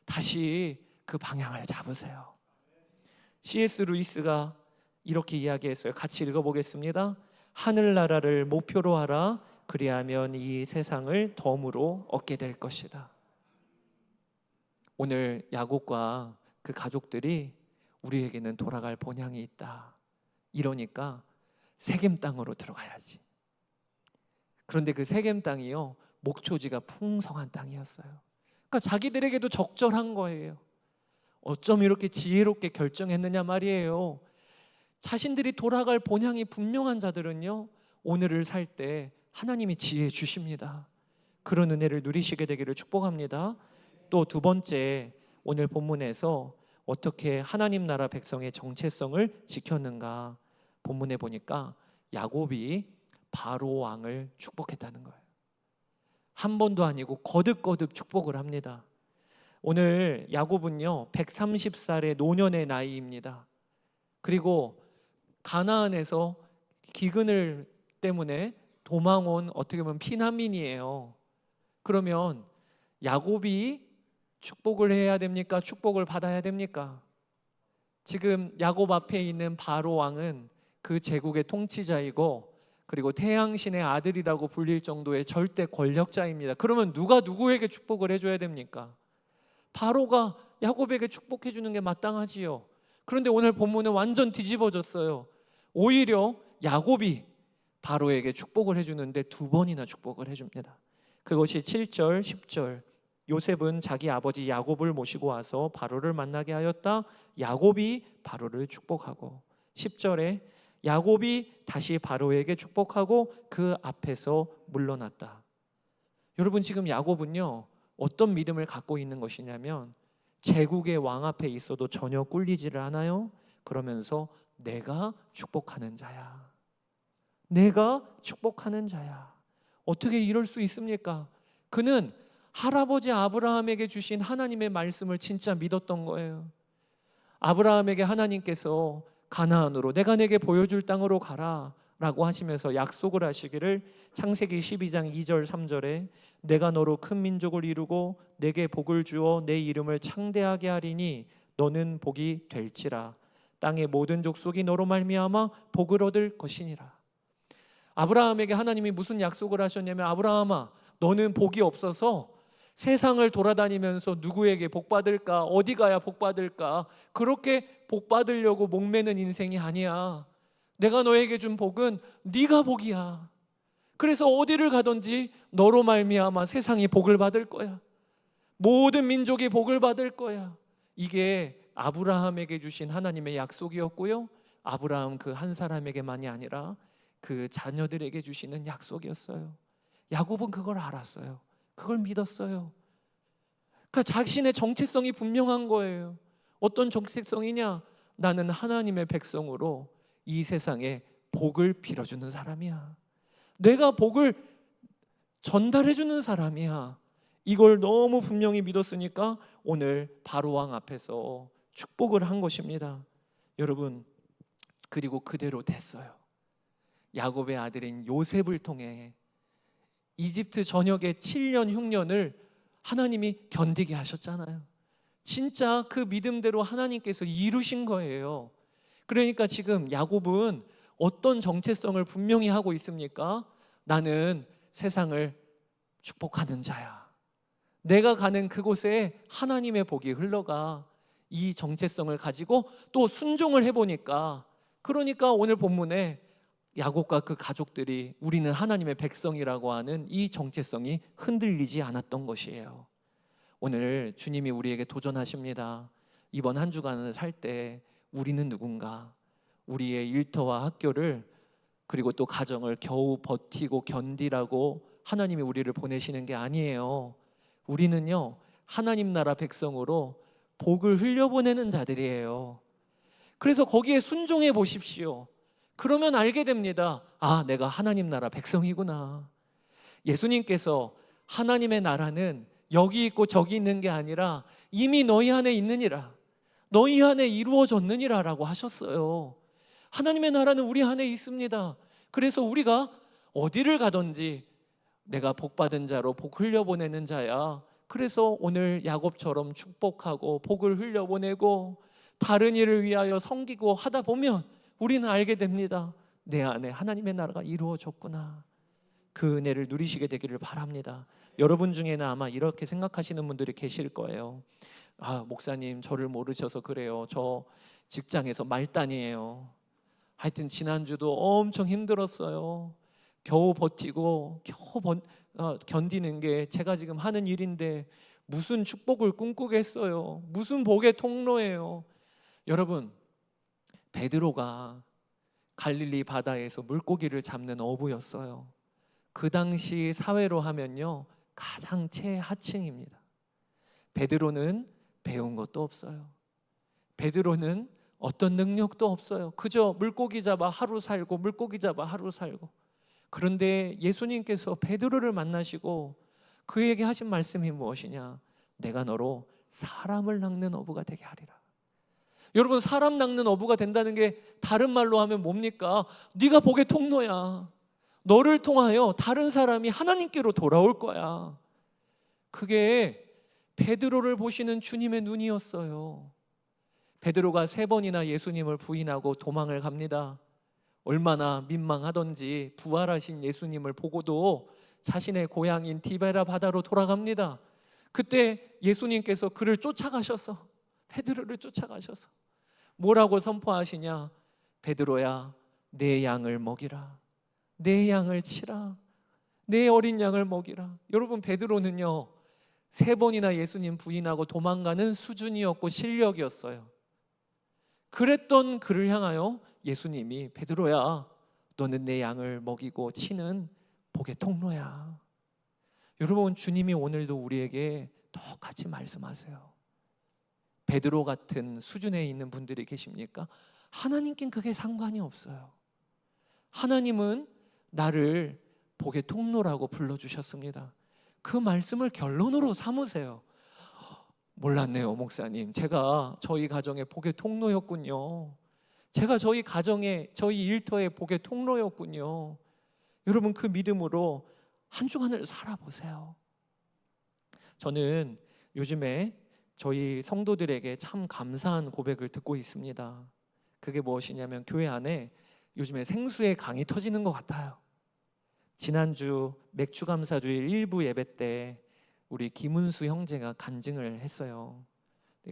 다시 그 방향을 잡으세요. C.S. 루이스가 이렇게 이야기했어요. 같이 읽어보겠습니다. 하늘나라를 목표로 하라. 그리하면 이 세상을 덤으로 얻게 될 것이다. 오늘 야곱과 그 가족들이 우리에게는 돌아갈 본향이 있다, 이러니까 세겜 땅으로 들어가야지. 그런데 그 세겜 땅이요, 목초지가 풍성한 땅이었어요. 그러니까 자기들에게도 적절한 거예요. 어쩜 이렇게 지혜롭게 결정했느냐 말이에요. 자신들이 돌아갈 본향이 분명한 자들은요, 오늘을 살 때 하나님이 지혜 주십니다. 그런 은혜를 누리시게 되기를 축복합니다. 또 두 번째, 오늘 본문에서 어떻게 하나님 나라 백성의 정체성을 지켰는가, 본문에 보니까 야곱이 바로 왕을 축복했다는 거예요. 한 번도 아니고 거듭거듭 축복을 합니다. 오늘 야곱은요 130살의 노년의 나이입니다. 그리고 가나안에서 기근을 때문에 도망온 어떻게 보면 피난민이에요. 그러면 야곱이 축복을 해야 됩니까? 축복을 받아야 됩니까? 지금 야곱 앞에 있는 바로 왕은 그 제국의 통치자이고, 그리고 태양신의 아들이라고 불릴 정도의 절대 권력자입니다. 그러면 누가 누구에게 축복을 해줘야 됩니까? 바로가 야곱에게 축복해 주는 게 마땅하지요. 그런데 오늘 본문은 완전 뒤집어졌어요. 오히려 야곱이 바로에게 축복을 해주는데 두 번이나 축복을 해줍니다. 그것이 7절, 10절. 요셉은 자기 아버지 야곱을 모시고 와서 바로를 만나게 하였다. 야곱이 바로를 축복하고, 10절에 야곱이 다시 바로에게 축복하고 그 앞에서 물러났다. 여러분, 지금 야곱은요 어떤 믿음을 갖고 있는 것이냐면, 제국의 왕 앞에 있어도 전혀 꿀리지를 않아요. 그러면서 내가 축복하는 자야, 내가 축복하는 자야. 어떻게 이럴 수 있습니까? 그는 할아버지 아브라함에게 주신 하나님의 말씀을 진짜 믿었던 거예요. 아브라함에게 하나님께서 가나안으로, 내가 내게 보여줄 땅으로 가라, 라고 하시면서 약속을 하시기를 창세기 12장 2절 3절에 내가 너로 큰 민족을 이루고 내게 복을 주어 내 이름을 창대하게 하리니 너는 복이 될지라 땅의 모든 족속이 너로 말미암아 복을 얻을 것이니라. 아브라함에게 하나님이 무슨 약속을 하셨냐면 아브라함아 너는 복이 없어서 세상을 돌아다니면서 누구에게 복 받을까 어디 가야 복 받을까 그렇게 복 받으려고 목매는 인생이 아니야. 내가 너에게 준 복은 네가 복이야. 그래서 어디를 가든지 너로 말미암아 세상이 복을 받을 거야. 모든 민족이 복을 받을 거야. 이게 아브라함에게 주신 하나님의 약속이었고요. 아브라함 그 한 사람에게만이 아니라 그 자녀들에게 주시는 약속이었어요. 야곱은 그걸 알았어요. 그걸 믿었어요. 그러니까 자신의 정체성이 분명한 거예요. 어떤 정체성이냐? 나는 하나님의 백성으로 이 세상에 복을 빌어주는 사람이야. 내가 복을 전달해주는 사람이야. 이걸 너무 분명히 믿었으니까 오늘 바로왕 앞에서 축복을 한 것입니다. 여러분, 그리고 그대로 됐어요. 야곱의 아들인 요셉을 통해 이집트 전역의 7년 흉년을 하나님이 견디게 하셨잖아요. 진짜 그 믿음대로 하나님께서 이루신 거예요. 그러니까 지금 야곱은 어떤 정체성을 분명히 하고 있습니까? 나는 세상을 축복하는 자야. 내가 가는 그곳에 하나님의 복이 흘러가. 이 정체성을 가지고 또 순종을 해보니까 그러니까 오늘 본문에 야곱과 그 가족들이 우리는 하나님의 백성이라고 하는 이 정체성이 흔들리지 않았던 것이에요. 오늘 주님이 우리에게 도전하십니다. 이번 한 주간을 살 때 우리는 누군가? 우리의 일터와 학교를 그리고 또 가정을 겨우 버티고 견디라고 하나님이 우리를 보내시는 게 아니에요. 우리는요 하나님 나라 백성으로 복을 흘려보내는 자들이에요. 그래서 거기에 순종해 보십시오. 그러면 알게 됩니다. 아, 내가 하나님 나라 백성이구나. 예수님께서 하나님의 나라는 여기 있고 저기 있는 게 아니라 이미 너희 안에 있느니라. 너희 안에 이루어졌느니라 라고 하셨어요. 하나님의 나라는 우리 안에 있습니다. 그래서 우리가 어디를 가든지 내가 복받은 자로 복 흘려보내는 자야. 그래서 오늘 야곱처럼 축복하고 복을 흘려보내고 다른 일을 위하여 섬기고 하다 보면 우리는 알게 됩니다. 내 안에 하나님의 나라가 이루어졌구나. 그 은혜를 누리시게 되기를 바랍니다. 여러분 중에는 아마 이렇게 생각하시는 분들이 계실 거예요. 아, 목사님 저를 모르셔서 그래요. 저 직장에서 말단이에요. 하여튼 지난주도 엄청 힘들었어요. 겨우 버티고 겨우 견디는 게 제가 지금 하는 일인데 무슨 축복을 꿈꾸겠어요. 무슨 복의 통로예요. 여러분, 베드로가 갈릴리 바다에서 물고기를 잡는 어부였어요. 그 당시 사회로 하면요 가장 최하층입니다. 베드로는 배운 것도 없어요. 베드로는 어떤 능력도 없어요. 그저 물고기 잡아 하루 살고 물고기 잡아 하루 살고. 그런데 예수님께서 베드로를 만나시고 그에게 하신 말씀이 무엇이냐? 내가 너로 사람을 낚는 어부가 되게 하리라. 여러분, 사람 낚는 어부가 된다는 게 다른 말로 하면 뭡니까? 네가 복의 통로야. 너를 통하여 다른 사람이 하나님께로 돌아올 거야. 그게 베드로를 보시는 주님의 눈이었어요. 베드로가 3번이나 예수님을 부인하고 도망을 갑니다. 얼마나 민망하던지 부활하신 예수님을 보고도 자신의 고향인 디베라 바다로 돌아갑니다. 그때 예수님께서 그를 쫓아가셔서 베드로를 쫓아가셔서 뭐라고 선포하시냐? 베드로야, 내 양을 먹이라. 내 양을 치라. 내 어린 양을 먹이라. 여러분, 베드로는요 3번이나 예수님 부인하고 도망가는 수준이었고 실력이었어요. 그랬던 그를 향하여 예수님이 베드로야, 너는 내 양을 먹이고 치는 복의 통로야. 여러분, 주님이 오늘도 우리에게 똑같이 말씀하세요. 베드로 같은 수준에 있는 분들이 계십니까? 하나님께는 그게 상관이 없어요. 하나님은 나를 복의 통로라고 불러주셨습니다. 그 말씀을 결론으로 삼으세요. 몰랐네요, 목사님. 제가 저희 가정의 복의 통로였군요. 제가 저희 가정에, 저희 일터의 복의 통로였군요. 여러분, 그 믿음으로 한 주간을 살아보세요. 저는 요즘에 저희 성도들에게 참 감사한 고백을 듣고 있습니다. 그게 무엇이냐면, 교회 안에 요즘에 생수의 강이 터지는 것 같아요. 지난주 맥주감사주일 1부 예배 때 우리 김은수 형제가 간증을 했어요.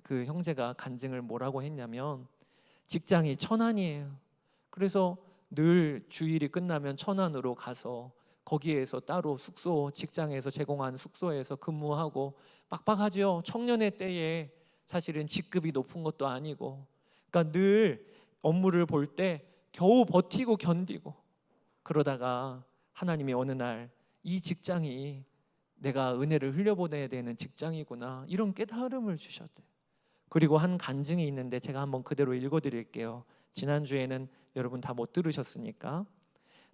그 형제가 간증을 뭐라고 했냐면, 직장이 천안이에요. 그래서 늘 주일이 끝나면 천안으로 가서 거기에서 따로 숙소, 직장에서 제공한 숙소에서 근무하고, 빡빡하죠. 청년의 때에 사실은 직급이 높은 것도 아니고, 그러니까 늘 업무를 볼 때 겨우 버티고 견디고, 그러다가 하나님이 어느 날 이 직장이 내가 은혜를 흘려보내야 되는 직장이구나, 이런 깨달음을 주셨대요. 그리고 한 간증이 있는데 제가 한번 그대로 읽어드릴게요. 지난주에는 여러분 다 못 들으셨으니까.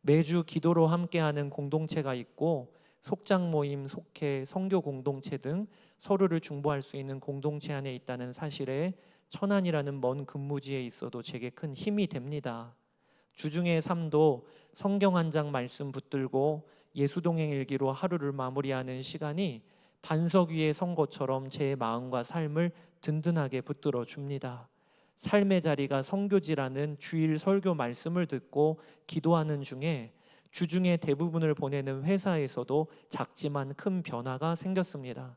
매주 기도로 함께하는 공동체가 있고, 속장 모임, 속회, 선교 공동체 등 서로를 중보할 수 있는 공동체 안에 있다는 사실에 천안이라는 먼 근무지에 있어도 제게 큰 힘이 됩니다. 주중의 삶도 성경 한 장 말씀 붙들고 예수동행 일기로 하루를 마무리하는 시간이 반석 위에 선 것처럼 제 마음과 삶을 든든하게 붙들어 줍니다. 삶의 자리가 선교지라는 주일 설교 말씀을 듣고 기도하는 중에 주중에 대부분을 보내는 회사에서도 작지만 큰 변화가 생겼습니다.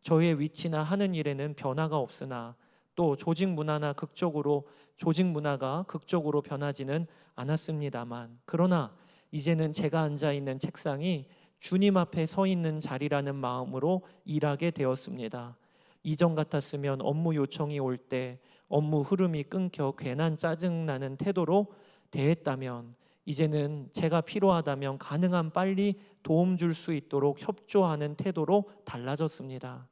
저의 위치나 하는 일에는 변화가 없으나 또 조직 문화가 극적으로 변하지는 않았습니다만, 그러나 이제는 제가 앉아 있는 책상이 주님 앞에 서 있는 자리라는 마음으로 일하게 되었습니다. 이전 같았으면 업무 요청이 올 때 업무 흐름이 끊겨 괜한 짜증나는 태도로 대했다면, 이제는 제가 필요하다면 가능한 빨리 도움 줄 수 있도록 협조하는 태도로 달라졌습니다.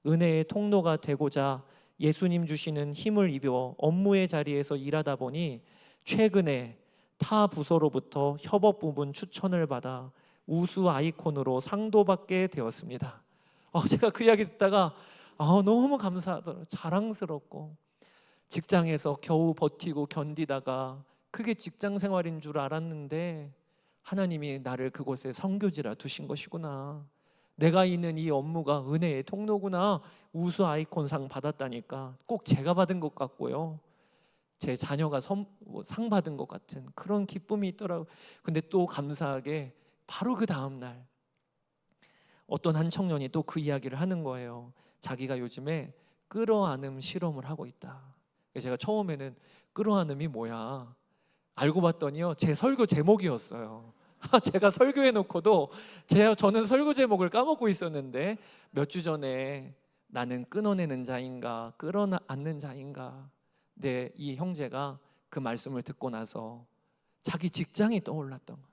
은혜의 통로가 되고자 예수님 주시는 힘을 입어 업무의 자리에서 일하다 보니 최근에 타 부서로부터 협업 부분 추천을 받아 우수 아이콘으로 상도 받게 되었습니다. 제가 그 이야기 듣다가 너무 감사하더라고요. 자랑스럽고, 직장에서 겨우 버티고 견디다가 그게 직장 생활인 줄 알았는데 하나님이 나를 그곳에 선교지라 두신 것이구나, 내가 있는 이 업무가 은혜의 통로구나, 우수 아이콘상 받았다니까 꼭 제가 받은 것 같고요, 제 자녀가 상 받은 것 같은 그런 기쁨이 있더라고요. 근데 또 감사하게 바로 그 다음 날 어떤 한 청년이 또 그 이야기를 하는 거예요. 자기가 요즘에 끌어안음 실험을 하고 있다. 제가 처음에는 끌어안음이 뭐야 알고 봤더니요, 제 설교 제목이었어요. 제가 설교해 놓고도 저는 설교 제목을 까먹고 있었는데, 몇 주 전에 나는 끊어내는 자인가 끌어안는 자인가, 이 형제가 그 말씀을 듣고 나서 자기 직장이 떠올랐던 거예요.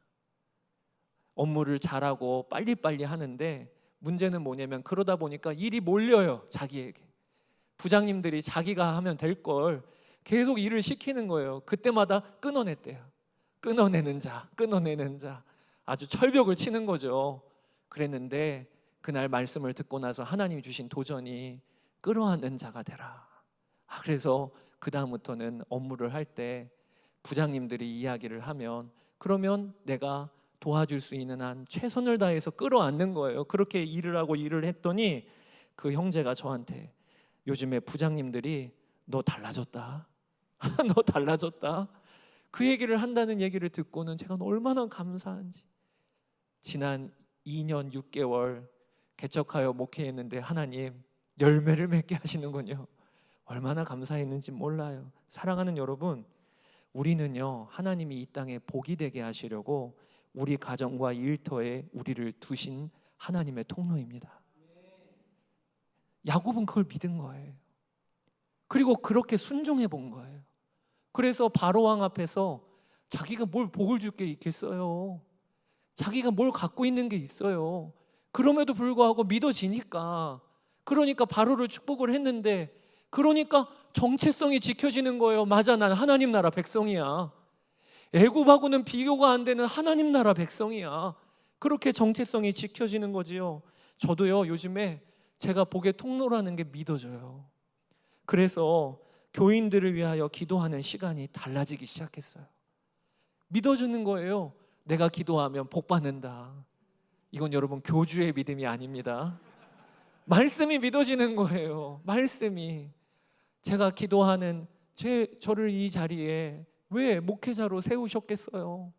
업무를 잘하고 빨리빨리 하는데 문제는 뭐냐면, 그러다 보니까 일이 몰려요. 자기에게 부장님들이 자기가 하면 될 걸 계속 일을 시키는 거예요. 그때마다 끊어냈대요. 끊어내는 자 아주 철벽을 치는 거죠. 그랬는데 그날 말씀을 듣고 나서 하나님이 주신 도전이 끌어안는 자가 되라. 그래서 그 다음부터는 업무를 할 때 부장님들이 이야기를 하면, 그러면 내가 도와줄 수 있는 한 최선을 다해서 끌어안는 거예요. 그렇게 일을 하고 일을 했더니 그 형제가 저한테, 요즘에 부장님들이 너 달라졌다 너 달라졌다, 그 얘기를 한다는 얘기를 듣고는 제가 얼마나 감사한지. 지난 2년 6개월 개척하여 목회했는데 하나님 열매를 맺게 하시는군요. 얼마나 감사했는지 몰라요. 사랑하는 여러분, 우리는요, 하나님이 이 땅에 복이 되게 하시려고 우리 가정과 일터에 우리를 두신 하나님의 통로입니다. 야곱은 그걸 믿은 거예요. 그리고 그렇게 순종해 본 거예요. 그래서 바로왕 앞에서 자기가 뭘 복을 줄 게 있겠어요. 자기가 뭘 갖고 있는 게 있어요. 그럼에도 불구하고 믿어지니까, 그러니까 바로를 축복을 했는데, 그러니까 정체성이 지켜지는 거예요. 맞아, 난 하나님 나라 백성이야. 애굽하고는 비교가 안 되는 하나님 나라 백성이야. 그렇게 정체성이 지켜지는 거지요. 저도요, 요즘에 제가 복의 통로라는 게 믿어져요. 그래서 교인들을 위하여 기도하는 시간이 달라지기 시작했어요. 믿어주는 거예요. 내가 기도하면 복 받는다. 이건 여러분 교주의 믿음이 아닙니다. 말씀이 믿어지는 거예요. 말씀이. 제가 기도하는 저를 이 자리에 왜 목회자로 세우셨겠어요?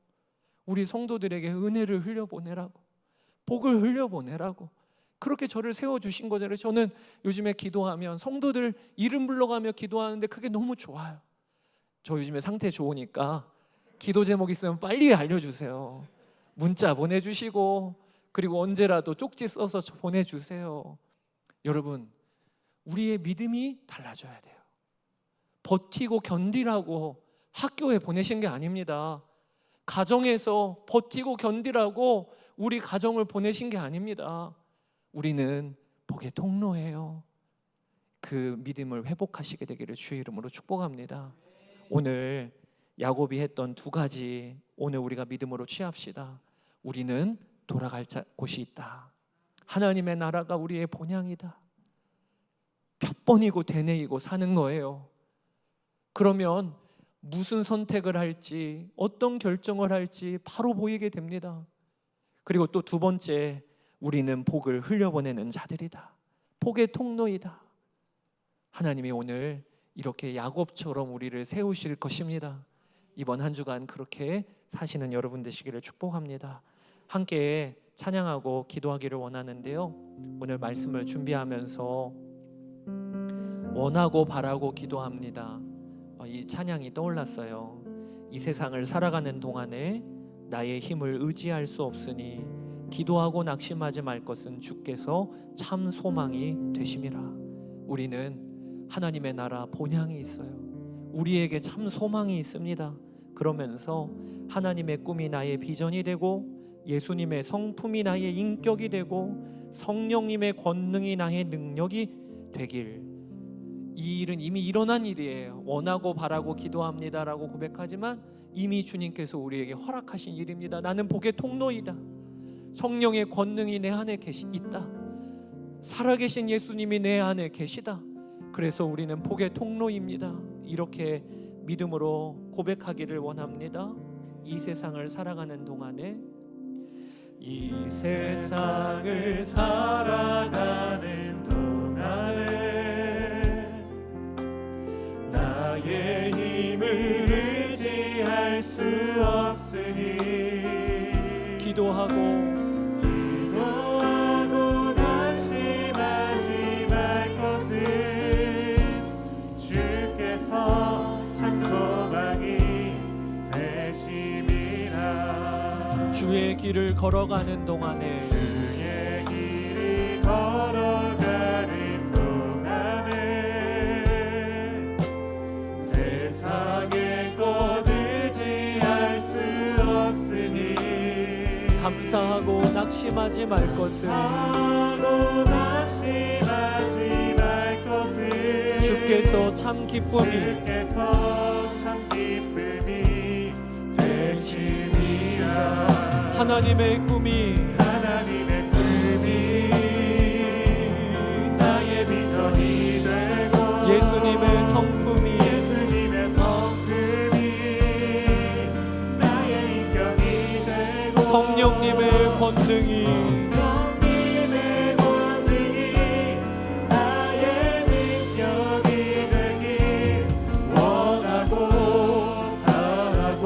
우리 성도들에게 은혜를 흘려보내라고, 복을 흘려보내라고 그렇게 저를 세워주신 거잖아요. 저는 요즘에 기도하면 성도들 이름 불러가며 기도하는데 그게 너무 좋아요. 저 요즘에 상태 좋으니까 기도 제목 있으면 빨리 알려주세요. 문자 보내주시고 그리고 언제라도 쪽지 써서 보내주세요. 여러분, 우리의 믿음이 달라져야 돼요. 버티고 견디라고 학교에 보내신 게 아닙니다. 가정에서 버티고 견디라고 우리 가정을 보내신 게 아닙니다. 우리는 복의 통로예요. 그 믿음을 회복하시게 되기를 주의 이름으로 축복합니다. 오늘 야곱이 했던 두 가지 오늘 우리가 믿음으로 취합시다. 우리는 돌아갈 곳이 있다. 하나님의 나라가 우리의 본향이다. 몇 번이고 되뇌이고 사는 거예요. 그러면 무슨 선택을 할지, 어떤 결정을 할지 바로 보이게 됩니다. 그리고 또 두 번째, 우리는 복을 흘려보내는 자들이다. 복의 통로이다. 하나님이 오늘 이렇게 야곱처럼 우리를 세우실 것입니다. 이번 한 주간 그렇게 사시는 여러분 되시기를 축복합니다. 함께 찬양하고 기도하기를 원하는데요, 오늘 말씀을 준비하면서 원하고 바라고 기도합니다, 이 찬양이 떠올랐어요. 이 세상을 살아가는 동안에 나의 힘을 의지할 수 없으니 기도하고 낙심하지 말 것은 주께서 참 소망이 되심이라. 우리는 하나님의 나라 본향이 있어요. 우리에게 참 소망이 있습니다. 그러면서 하나님의 꿈이 나의 비전이 되고 예수님의 성품이 나의 인격이 되고 성령님의 권능이 나의 능력이 되길, 이 일은 이미 일어난 일이에요. 원하고 바라고 기도합니다라고 고백하지만 이미 주님께서 우리에게 허락하신 일입니다. 나는 복의 통로이다. 성령의 권능이 내 안에 있다. 살아계신 예수님이 내 안에 계시다. 그래서 우리는 복의 통로입니다. 이렇게 믿음으로 고백하기를 원합니다. 이 세상을 살아가는 동안에, 이 세상을 살아가는 동안에 나의 힘을 의지할 수 없으니 기도하고 낙심하지 말 것은 주께서 참 소망이 되심이라. 주의 길을 걸어가는 동안에, 주의 길을 걸어가는 동안에 세상의 것 의지할 수 없으니 감사하고 낙심하지 말 것은, 낙심하지 말 것은 주께서 참 기쁨이 되심이라. 하나님의 꿈이 나의 비전이 되고 예수님의 성품이 나의 인격이 되고 성령님의 권능이 나의 능력이 되길 원하고 바라고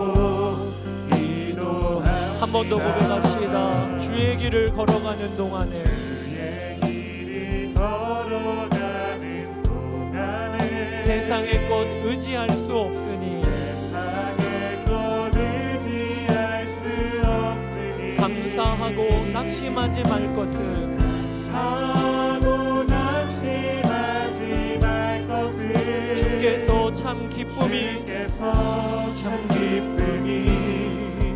기도합니다. 한 번 더 고백합시다. 주의 길을 걸어가는 동안에, 세상의 것 의지할 수 없으니 감사하고 낙심하지 말 것은, 주께서 참 기쁨이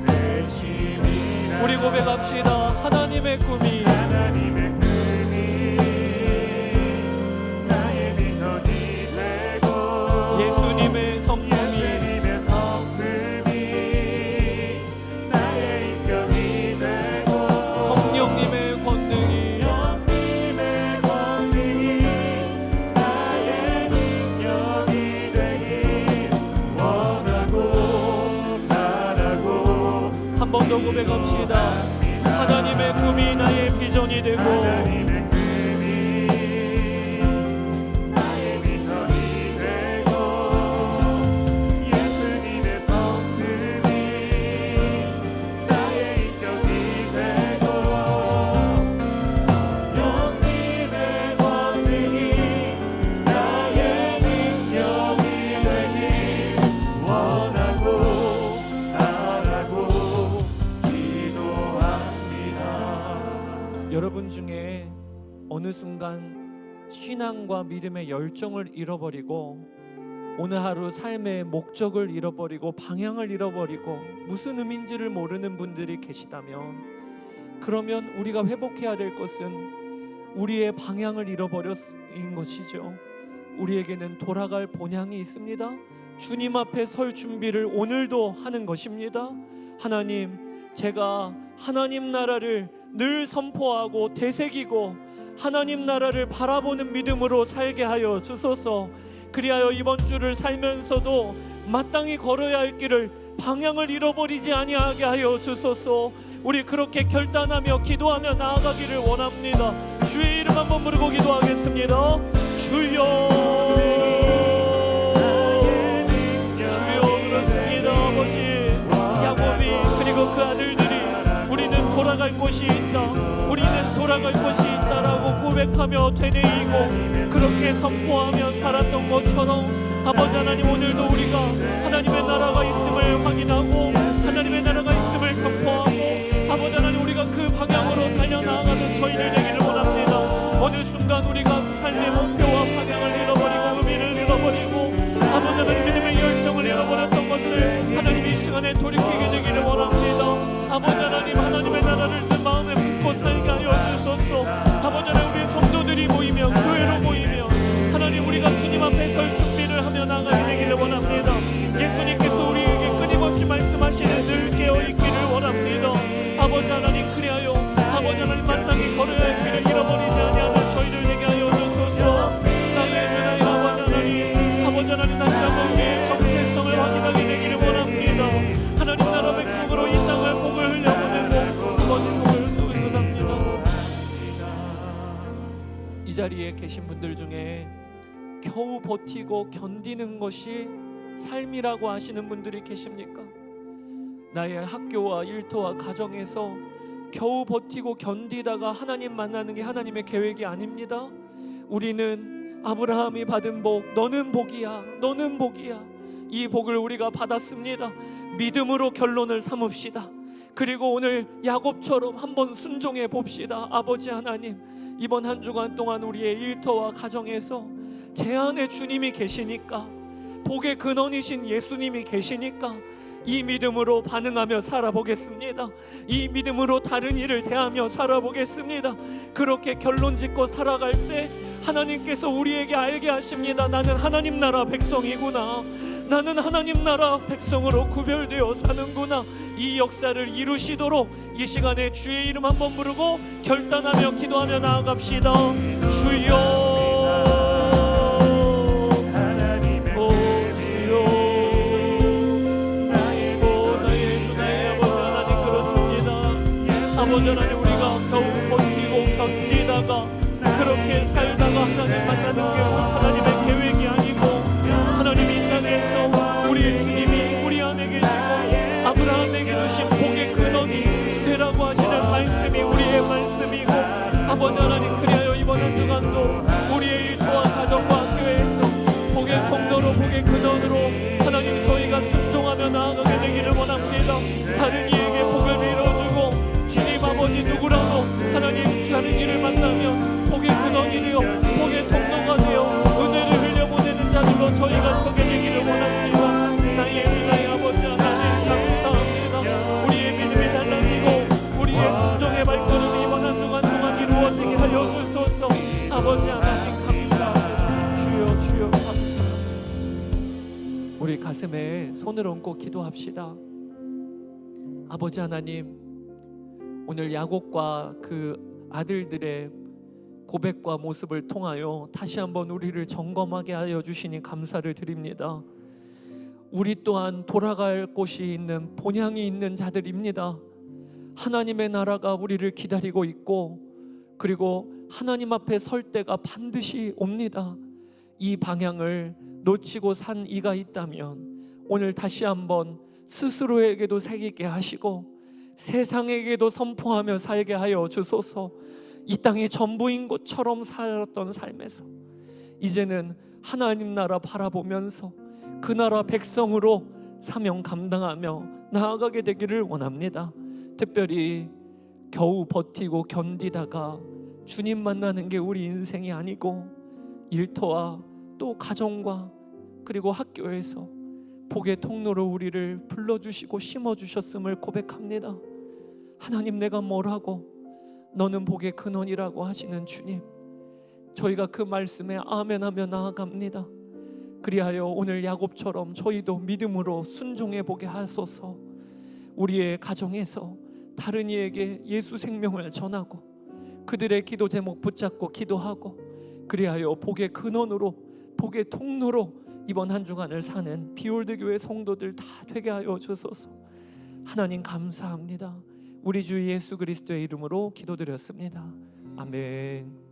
되심이라. 우리 고백합시다. 하나님의 꿈이 나의 비전이 되고 예수님의 성품이 나의 인격이 되고 성령님의 권능이 나의 능력이 되길 이름으로 고백합시다. 하나님의 꿈이 나의 비전이 되고 여러분 중에 어느 순간 신앙과 믿음의 열정을 잃어버리고 오늘 하루 삶의 목적을 잃어버리고 방향을 잃어버리고 무슨 의미인지를 모르는 분들이 계시다면, 그러면 우리가 회복해야 될 것은 우리의 방향을 잃어버린 것이죠. 우리에게는 돌아갈 본향이 있습니다. 주님 앞에 설 준비를 오늘도 하는 것입니다. 하나님, 제가 하나님 나라를 늘 선포하고 되새기고 하나님 나라를 바라보는 믿음으로 살게 하여 주소서. 그리하여 이번 주를 살면서도 마땅히 걸어야 할 길을, 방향을 잃어버리지 아니하게 하여 주소서. 우리 그렇게 결단하며 기도하며 나아가기를 원합니다. 주의 이름 한번 부르고 기도하겠습니다. 주여, 주여. 그렇습니다. 아버지, 야곱이 그리고 그 아들들이 우리는 돌아갈 곳이 있다, 우리는 돌아갈 곳이 있다라고 고백하며 되뇌이고 그렇게 선포하며 살았던 것처럼, 아버지 하나님, 오늘도 우리가 하나님의 나라가 있음을 확인하고 하나님의 나라가 있음을 선포하고 아버지 하나님, 우리가 그 방향으로 달려나가는 저희들 되기를 원합니다. 어느 순간 우리가 삶의 목표와 방향을 잃어버리고 의미를 잃어버리고 아버지 하나님, 믿음의 열정을 잃어버렸던 것을 하나님 이 시간에 돌이키게 되기를 원합니다. 아버지 하나님, 하나님의 나라를 내 마음에 품고 살게 하여 주소서. 아버지 하나님, 우리 성도들이 모이며 교회로 모이며 하나님, 우리가 주님 앞에 설 준비를 하며 나가게 되기를 원합니다. 예수님께서 우리에게 끊임없이 말씀하시는 늘 깨어있기를 원합니다. 아버지 하나님, 그리하여 아버지 하나님, 마땅히 걸어야 할 길을 잃어버리지 아니하는 저희를 되게 하여 주소서. 나의 주 나의 아버지 하나님, 아버지 하나님, 다시 한번 우리의 정체성을 확인하게 되기를 원합니다. 하나님 나라 백성으로 이 땅을 복을 흘려보내고 아버지 복을 의존합니다. 이 자리에 계신 분들 중에 겨우 버티고 견디는 것이 삶이라고 하시는 분들이 계십니까? 나의 학교와 일터와 가정에서 겨우 버티고 견디다가 하나님 만나는 게 하나님의 계획이 아닙니다. 우리는 아브라함이 받은 복, 너는 복이야, 너는 복이야, 이 복을 우리가 받았습니다. 믿음으로 결론을 삼읍시다. 그리고 오늘 야곱처럼 한번 순종해 봅시다. 아버지 하나님, 이번 한 주간 동안 우리의 일터와 가정에서 제 안에 주님이 계시니까, 복의 근원이신 예수님이 계시니까 이 믿음으로 반응하며 살아보겠습니다. 이 믿음으로 다른 일을 대하며 살아보겠습니다. 그렇게 결론짓고 살아갈 때 하나님께서 우리에게 알게 하십니다. 나는 하나님 나라 백성이구나, 나는 하나님 나라 백성으로 구별되어 사는구나. 이 역사를 이루시도록 이 시간에 주의 이름 한번 부르고 결단하며 기도하며 나아갑시다. 주여, 아버지 하나님, 우리가 겨우 버티고 견디다가 그렇게 살다가 하나님 만나는 게 하나님의 계획이 아니고 하나님 이 땅에서 우리의 주님이 우리 안에 계시고 아브라함에게 주신 복의 근원이 되라고 하시는 말씀이 우리의 말씀이고, 아버지 하나님, 그리하여 이번 한 주간도 우리의 일터와 가정과 교회에서 복의 통로로 복의 근원으로 하나님 저희가 순종하며 나아가게 되기를 원합니다. 다른 이에게 복을 빌어주고 주님 아버지, 누구라도 하나님 다른 일을 만나면 복의 근원이 되어 복의 통로가 되어 은혜를 흘려보내는 자들로 저희가 서게 되기를 원합니다. 나의 주 나의 아버지 하나님, 감사합니다. 우리의 믿음이 달라지고 우리의 순종의 발걸음이 이번 한 주간 동안 이루어지게 하여 주소서. 아버지 하나님, 감사합니다. 주여, 주여, 감사합니다. 우리 가슴에 손을 얹고 기도합시다. 아버지 하나님, 오늘 야곱과 그 아들들의 고백과 모습을 통하여 다시 한번 우리를 점검하게 하여 주시니 감사를 드립니다. 우리 또한 돌아갈 곳이 있는 본향이 있는 자들입니다. 하나님의 나라가 우리를 기다리고 있고, 그리고 하나님 앞에 설 때가 반드시 옵니다. 이 방향을 놓치고 산 이가 있다면 오늘 다시 한번 스스로에게도 새기게 하시고 세상에게도 선포하며 살게 하여 주소서. 이 땅의 전부인 것처럼 살았던 삶에서 이제는 하나님 나라 바라보면서 그 나라 백성으로 사명 감당하며 나아가게 되기를 원합니다. 특별히 겨우 버티고 견디다가 주님 만나는 게 우리 인생이 아니고 일터와 또 가정과 그리고 학교에서 복의 통로로 우리를 불러주시고 심어주셨음을 고백합니다. 하나님, 내가 뭐라고 너는 복의 근원이라고 하시는 주님, 저희가 그 말씀에 아멘하며 나아갑니다. 그리하여 오늘 야곱처럼 저희도 믿음으로 순종해 보게 하소서. 우리의 가정에서 다른 이에게 예수 생명을 전하고 그들의 기도 제목 붙잡고 기도하고, 그리하여 복의 근원으로 복의 통로로 이번 한 주간을 사는 비올드 교회 성도들 다 되게 하여 주소서. 하나님 감사합니다. 우리 주 예수 그리스도의 이름으로 기도드렸습니다. 아멘.